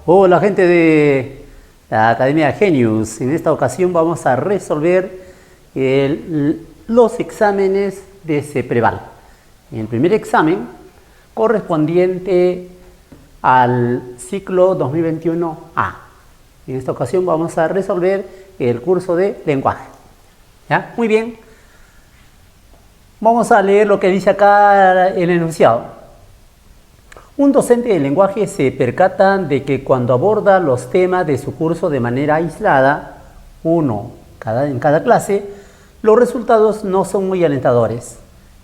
Hola gente de la Academia Genius. En esta ocasión vamos a resolver los exámenes de CEPREVAL. El primer examen correspondiente al ciclo 2021A. En esta ocasión vamos a resolver el curso de lenguaje. ¿Ya? Muy bien. Vamos a leer lo que dice acá el enunciado. Un docente de lenguaje se percata de que cuando aborda los temas de su curso de manera aislada, en cada clase, los resultados no son muy alentadores.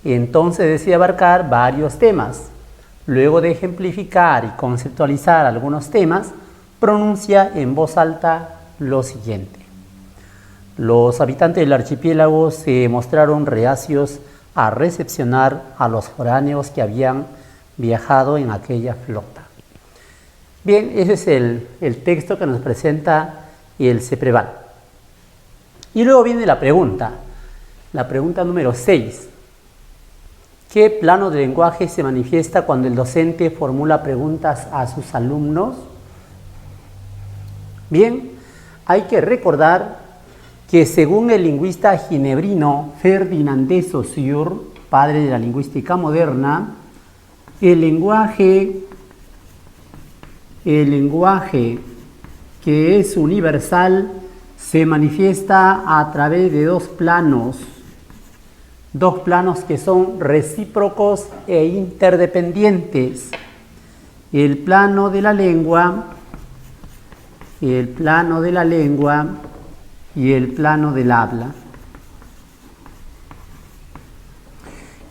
Entonces decide abarcar varios temas. Luego de ejemplificar y conceptualizar algunos temas, pronuncia en voz alta lo siguiente. Los habitantes del archipiélago se mostraron reacios a recepcionar a los foráneos que habían viajado en aquella flota. Bien, ese es el texto que nos presenta el CEPREVAL. Y luego viene la pregunta número 6. ¿Qué plano de lenguaje se manifiesta cuando el docente formula preguntas a sus alumnos? Bien, hay que recordar que según el lingüista ginebrino Ferdinand de Saussure, padre de la lingüística moderna, el lenguaje que es universal se manifiesta a través de dos planos que son recíprocos e interdependientes. El plano de la lengua y el plano del habla.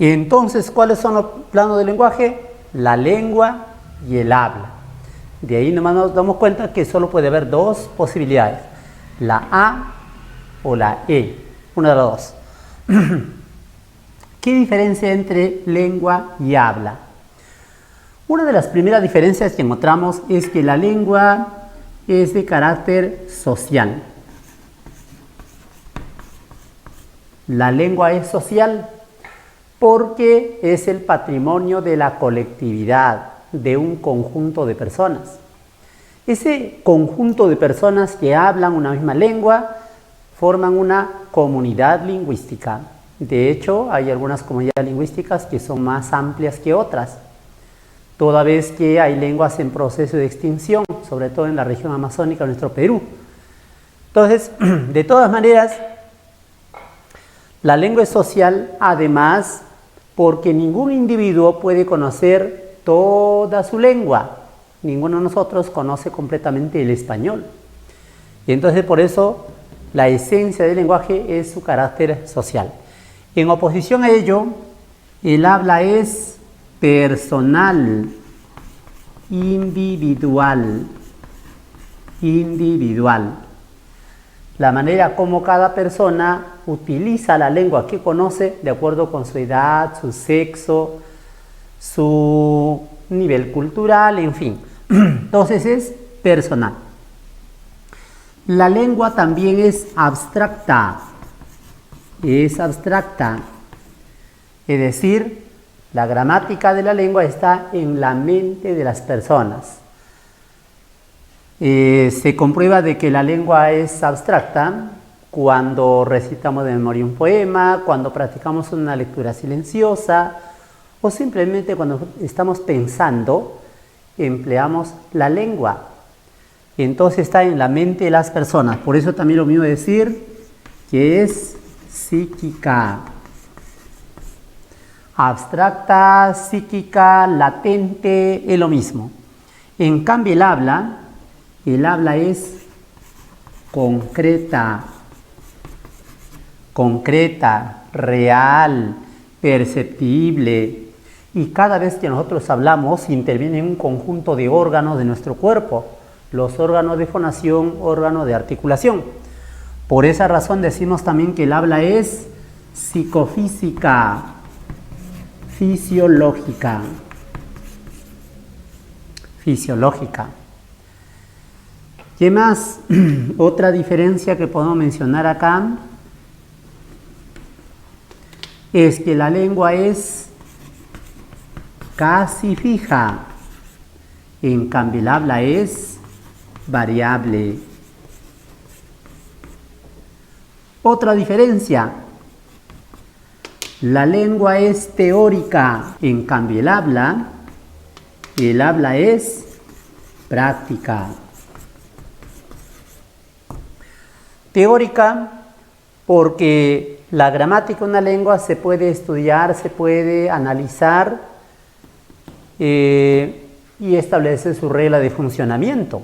Entonces, ¿cuáles son los planos del lenguaje? La lengua y el habla. De ahí nomás nos damos cuenta que solo puede haber dos posibilidades, la A o la E, una de las dos. ¿Qué diferencia entre lengua y habla? Una de las primeras diferencias que encontramos es que la lengua es de carácter social. La lengua es social porque es el patrimonio de la colectividad, de un conjunto de personas. Ese conjunto de personas que hablan una misma lengua forman una comunidad lingüística. De hecho, hay algunas comunidades lingüísticas que son más amplias que otras, toda vez que hay lenguas en proceso de extinción, sobre todo en la región amazónica de nuestro Perú. Entonces, de todas maneras, la lengua es social, además, porque ningún individuo puede conocer toda su lengua. Ninguno de nosotros conoce completamente el español. Y entonces por eso la esencia del lenguaje es su carácter social. En oposición a ello, el habla es personal, individual. La manera como cada persona utiliza la lengua que conoce de acuerdo con su edad, su sexo, su nivel cultural, en fin. Entonces es personal. La lengua también es abstracta. Es decir, la gramática de la lengua está en la mente de las personas. Se comprueba de que la lengua es abstracta cuando recitamos de memoria un poema, cuando practicamos una lectura silenciosa o simplemente cuando estamos pensando, empleamos la lengua. Entonces está en la mente de las personas. Por eso también lo mismo decir que es psíquica. Abstracta, psíquica, latente, es lo mismo. En cambio el habla es concreta, real, perceptible. Y cada vez que nosotros hablamos, interviene un conjunto de órganos de nuestro cuerpo, los órganos de fonación, órganos de articulación. Por esa razón decimos también que el habla es psicofísica, fisiológica. ¿Qué más? Otra diferencia que podemos mencionar acá es que la lengua es casi fija, en cambio el habla es variable. Otra diferencia, la lengua es teórica, en cambio el habla es práctica. Teórica porque la gramática de una lengua se puede estudiar, se puede analizar y establecer su regla de funcionamiento.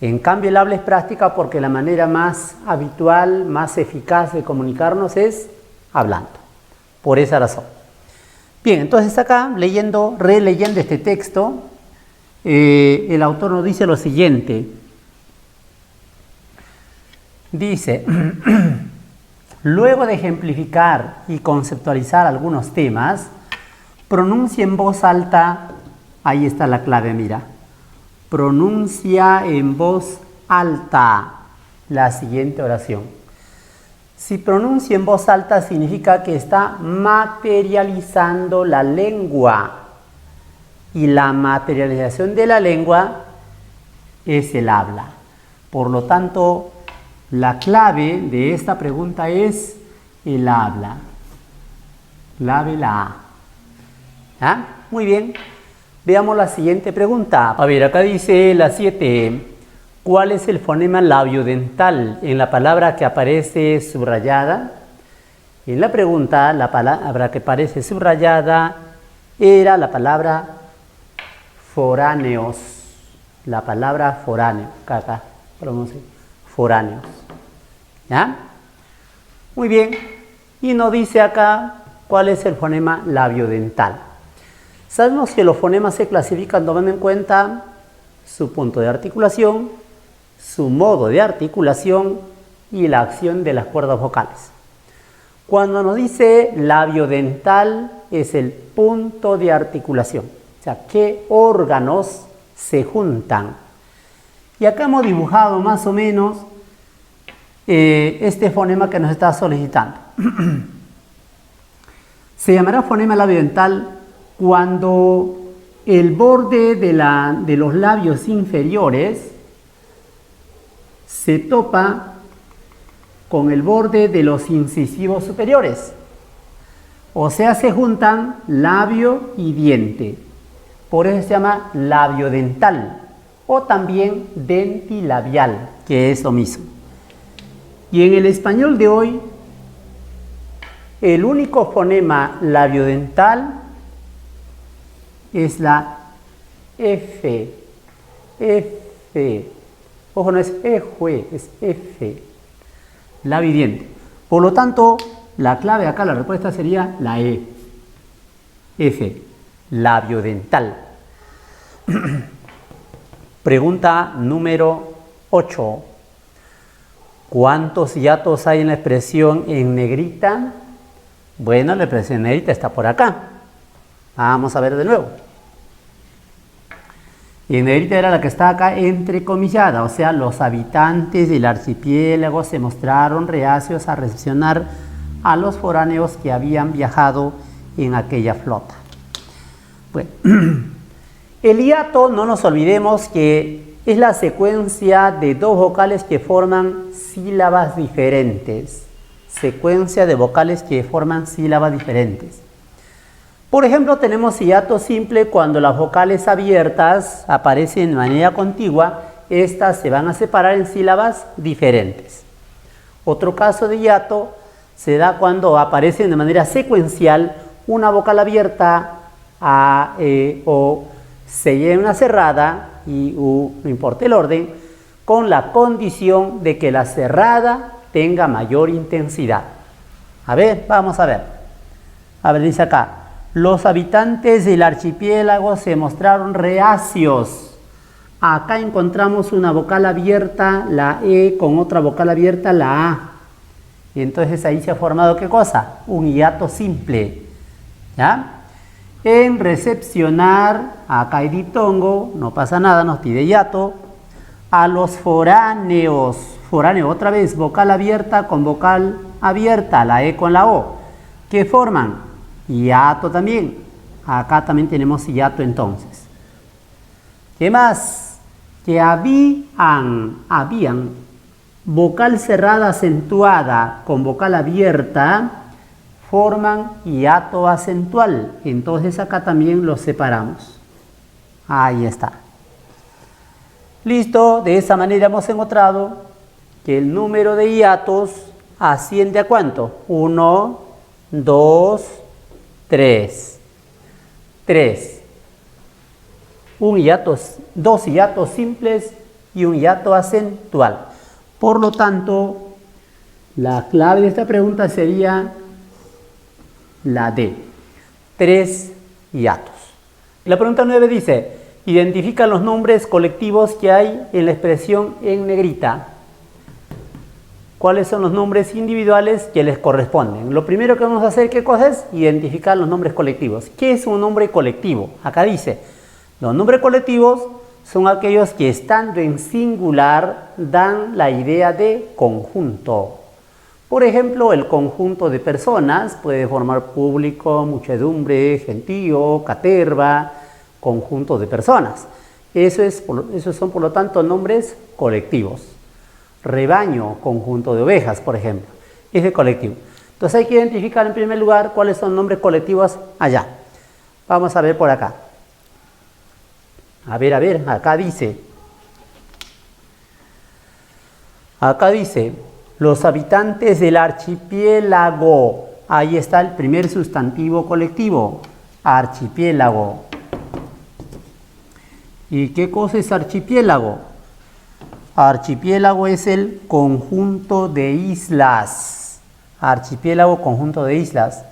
En cambio el habla es práctica porque la manera más habitual, más eficaz de comunicarnos es hablando. Por esa razón. Bien, entonces acá releyendo este texto, el autor nos dice lo siguiente. Dice, luego de ejemplificar y conceptualizar algunos temas, pronuncia en voz alta, ahí está la clave, mira, pronuncia en voz alta la siguiente oración. Si pronuncia en voz alta significa que está materializando la lengua, y la materialización de la lengua es el habla. Por lo tanto, la clave de esta pregunta es el habla. Clave la A. ¿Ah? Muy bien. Veamos la siguiente pregunta. A ver, acá dice la 7. ¿Cuál es el fonema labiodental en la palabra que aparece subrayada? En la pregunta, la palabra que aparece subrayada era la palabra foráneos. La palabra foráneo. Acá, pronuncia. Foráneos. ¿Ya? Muy bien. Y nos dice acá cuál es el fonema labiodental. Sabemos que los fonemas se clasifican tomando en cuenta su punto de articulación, su modo de articulación y la acción de las cuerdas vocales. Cuando nos dice labiodental es el punto de articulación, o sea, qué órganos se juntan. Y acá hemos dibujado más o menos este fonema que nos está solicitando. Se llamará fonema labiodental cuando el borde de los labios inferiores se topa con el borde de los incisivos superiores. O sea, se juntan labio y diente. Por eso se llama labiodental o también dentilabial, que es lo mismo. Y en el español de hoy, el único fonema labiodental es la F. F. Ojo, no es E, es F. Labio y diente. Por lo tanto, la clave acá, la respuesta sería la E. F. Labiodental. Pregunta número 8. ¿Cuántos hiatos hay en la expresión en negrita? Bueno, la expresión en negrita está por acá. Vamos a ver de nuevo. Y en negrita era la que está acá entrecomillada, o sea, los habitantes del archipiélago se mostraron reacios a recepcionar a los foráneos que habían viajado en aquella flota. Bueno, el hiato, no nos olvidemos que es la secuencia de dos vocales que forman sílabas diferentes. Secuencia de vocales que forman sílabas diferentes. Por ejemplo, tenemos hiato simple cuando las vocales abiertas aparecen de manera contigua, estas se van a separar en sílabas diferentes. Otro caso de hiato se da cuando aparecen de manera secuencial una vocal abierta o seguida en una cerrada, no importa el orden, con la condición de que la cerrada tenga mayor intensidad. A ver, vamos a ver. A ver, dice acá. Los habitantes del archipiélago se mostraron reacios. Acá encontramos una vocal abierta, la E, con otra vocal abierta, la A. Y entonces ahí se ha formado, ¿qué cosa? Un hiato simple. ¿Ya? En recepcionar, acá hay diptongo, no pasa nada, nos pide hiato. A los foráneos. Foráneo, otra vez, vocal abierta con vocal abierta, la E con la O. ¿Qué forman? Hiato también. Acá también tenemos hiato entonces. ¿Qué más? que habían vocal cerrada acentuada con vocal abierta forman hiato acentual. Entonces acá también los separamos. Ahí está. Listo, de esa manera hemos encontrado que el número de hiatos asciende a ¿cuánto? 1, 2, 3. 3. Dos hiatos simples y un hiato acentual. Por lo tanto, la clave de esta pregunta sería la D. 3 hiatos. La pregunta 9 dice, identifica los nombres colectivos que hay en la expresión en negrita. ¿Cuáles son los nombres individuales que les corresponden? Lo primero que vamos a hacer, ¿qué cosa es? Identificar los nombres colectivos. ¿Qué es un nombre colectivo? Acá dice, los nombres colectivos son aquellos que estando en singular dan la idea de conjunto. Por ejemplo, el conjunto de personas puede formar público, muchedumbre, gentío, caterva, conjunto de personas. Esos son por lo tanto nombres colectivos. Rebaño, conjunto de ovejas, por ejemplo, es de colectivo. Entonces hay que identificar en primer lugar cuáles son nombres colectivos allá. Vamos a ver por acá. A ver, acá dice, los habitantes del archipiélago. Ahí está el primer sustantivo colectivo, archipiélago. ¿Y qué cosa es archipiélago? Archipiélago es el conjunto de islas. Archipiélago, conjunto de islas.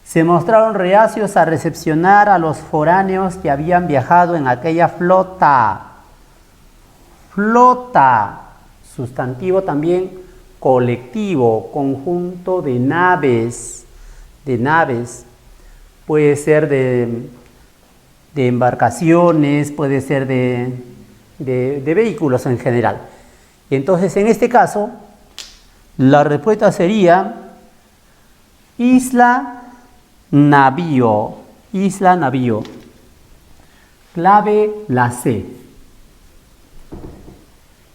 Se mostraron reacios a recepcionar a los foráneos que habían viajado en aquella flota. Flota, sustantivo también colectivo, conjunto de naves. Puede ser de embarcaciones, puede ser de vehículos en general. Entonces, en este caso, la respuesta sería isla, navío. Isla, navío. Clave, la C.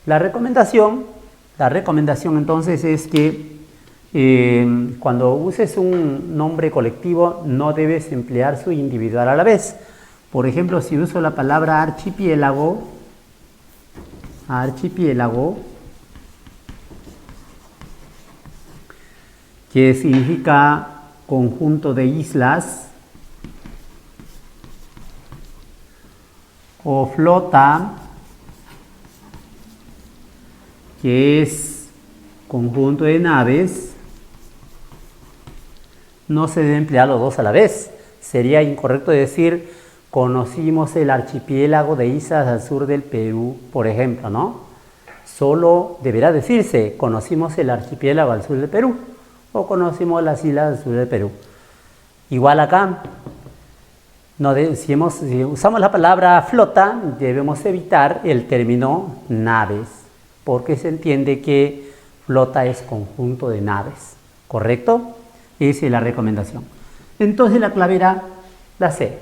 La recomendación entonces es que cuando uses un nombre colectivo no debes emplear su individual a la vez. Por ejemplo, si uso la palabra archipiélago, que significa conjunto de islas, o flota, que es conjunto de naves, no se debe emplear los dos a la vez. Sería incorrecto decir, conocimos el archipiélago de islas al sur del Perú, por ejemplo, ¿no? Solo deberá decirse, conocimos el archipiélago al sur del Perú, o conocimos las islas al sur del Perú. Igual acá, si usamos la palabra flota, debemos evitar el término naves, porque se entiende que flota es conjunto de naves, ¿correcto? Esa es la recomendación. Entonces la clave era la C.